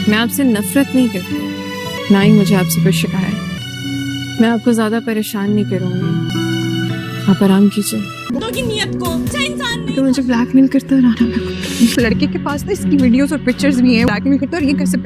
मैं आपसे नफरत नहीं करती, ना ही मुझे आपसे कोई शिकायत। मैं आपको ज्यादा परेशान नहीं करूंगी, आप आराम कीजिए। नियत को इंसान नहीं। तो मुझे ब्लैकमेल करता है राना पे। इस लड़के के पास तो इसकी वीडियोस और पिक्चर्स भी हैं, ब्लैकमेल करता है। और ये कैसे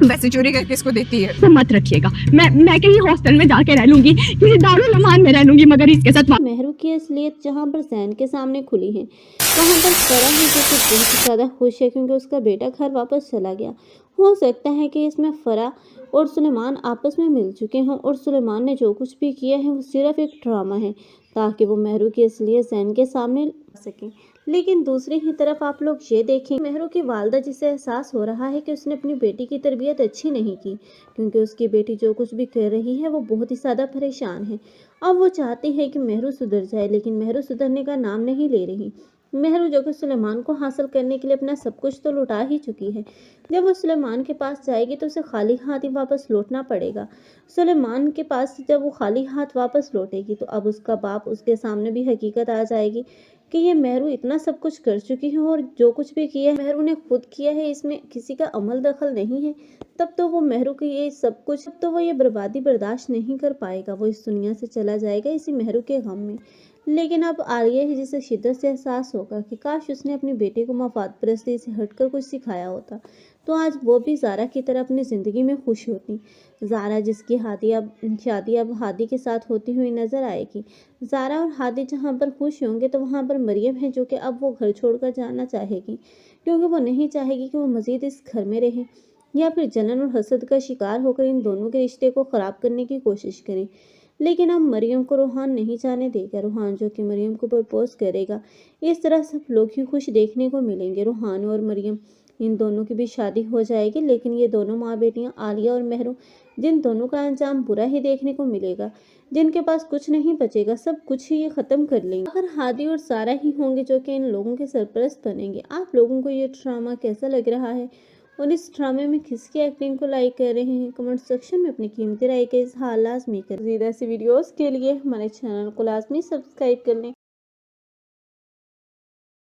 वैसे चोरी करके इसको देती है? तो मत रखिएगा, मैं कहीं हॉस्टल में जाके रह लूंगी, किसी दारुल अमान में रह लूंगी, मगर इसके साथ मेहरू की असलियत जहाँ पर जैन के सामने खुली है, वहाँ पर फरा है जो कि बहुत ही ज़्यादा खुश है क्योंकि उसका बेटा घर वापस चला गया। हो सकता है कि इसमें फरा और सुलेमान आपस में मिल चुके हों और सुलेमान ने जो कुछ भी किया है वो सिर्फ एक ड्रामा है ताकि वो मेहरू की असलियत जैन के सामने ला सकें। लेकिन दूसरी ही तरफ आप लोग ये देखें, मेहरू की वालदा जिसे एहसास हो रहा है कि उसने अपनी बेटी की तरबियत अच्छी नहीं की क्योंकि उसकी बेटी जो कुछ भी कर रही है वो बहुत ही ज़्यादा परेशान है। अब वो चाहती है कि मेहरू सुधर जाए, लेकिन मेहरू सुधरने का नाम नहीं ले रही। मेहरू जो कि सुलेमान को हासिल करने के लिए अपना सब कुछ तो लुटा ही चुकी है। जब वो सुलेमान के पास जाएगी तो उसे खाली हाथ ही वापस लौटना पड़ेगा। सुलेमान के पास जब वो खाली हाथ वापस लौटेगी तो अब उसका बाप उसके सामने भी हकीकत आ जाएगी कि ये मेहरू इतना सब कुछ कर चुकी है और जो कुछ भी किया है मेहरू ने खुद किया है, इसमें किसी का अमल दखल नहीं है। तब तो वो मेहरू की ये सब कुछ, अब तो वो ये बर्बादी बर्दाश्त नहीं कर पाएगा। वो इस दुनिया से चला जाएगा इसी मेहरू के गम में। लेकिन अब आलिया है जिसे शिद्दत से एहसास होगा कि काश उसने अपनी बेटी को मफाद परस्ती से हटकर कुछ सिखाया होता तो आज वो भी ज़ारा की तरह अपनी ज़िंदगी में खुश होती। ज़ारा जिसकी शादी अब हादी के साथ होती हुई नज़र आएगी। ज़ारा और हादी जहाँ पर खुश होंगे तो वहाँ पर मरियम है जो कि अब वो घर छोड़कर जाना चाहेगी क्योंकि वो नहीं चाहेगी कि वो मज़ीद इस घर में रहे या फिर जलन और हसद का शिकार होकर इन दोनों के रिश्ते को ख़राब करने की कोशिश करें। लेकिन अब मरियम को रूहान नहीं जाने देगा। रूहान जो कि मरियम को प्रपोज करेगा। इस तरह सब लोग ही खुश देखने को मिलेंगे। रूहान और मरियम इन दोनों की भी शादी हो जाएगी, लेकिन ये दोनों माँ बेटियाँ आलिया और मेहरू, जिन दोनों का अंजाम बुरा ही देखने को मिलेगा, जिनके पास कुछ नहीं बचेगा, सब कुछ ही ये ख़त्म कर लेंगे। अगर हादी और सारा ही होंगे जो कि इन लोगों के सरपरस्त बनेंगे। आप लोगों को ये ड्रामा कैसा लग रहा है और इस ड्रामे में किसकी एक्टिंग को लाइक कर रहे हैं? कमेंट सेक्शन में अपनी कीमती राय का इज़हार लाजमी करें। मज़ीद ऐसी वीडियोस के लिए हमारे चैनल को लाजमी सब्सक्राइब कर लें।